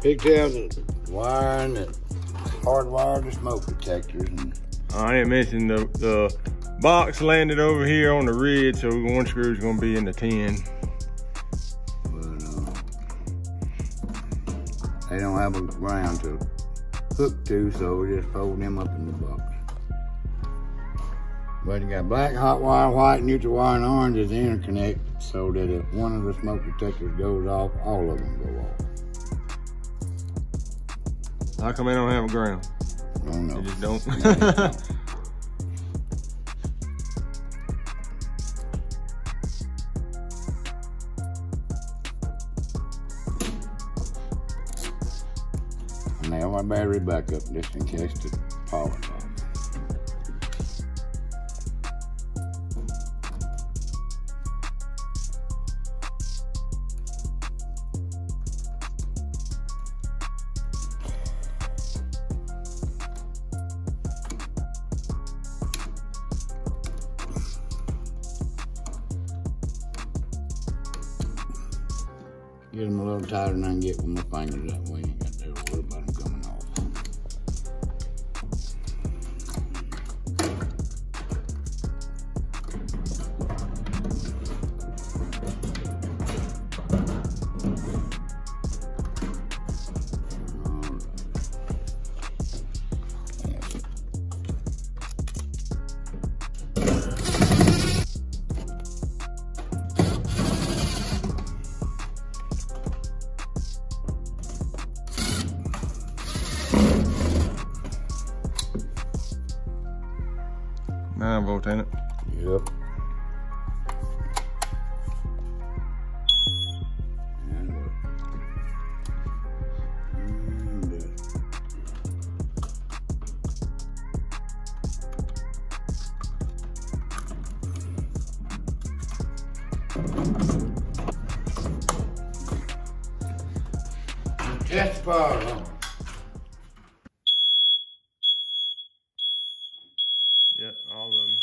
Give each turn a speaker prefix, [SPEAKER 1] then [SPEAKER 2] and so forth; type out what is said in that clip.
[SPEAKER 1] pigtails, the wire, and the hardwire, the smoke detectors. And
[SPEAKER 2] I didn't mention the box landed over here on the ridge, so one screw's gonna be in the 10.
[SPEAKER 1] But they don't have a ground to hook to, so we just fold them up in the box. But you got black hot wire, white neutral wire, and orange is the interconnect, so that if one of the smoke detectors goes off, all of them go off.
[SPEAKER 2] How come they don't have a ground?
[SPEAKER 1] I don't know.
[SPEAKER 2] They just don't.
[SPEAKER 1] And nail my battery back up just in case the power's off. Get them a little tighter than I can get with my fingers, that way you ain't got to worry about them coming off.
[SPEAKER 2] Nine volt, ain't it?
[SPEAKER 1] Yep. And work. Test the power on.
[SPEAKER 2] Yep, all of them.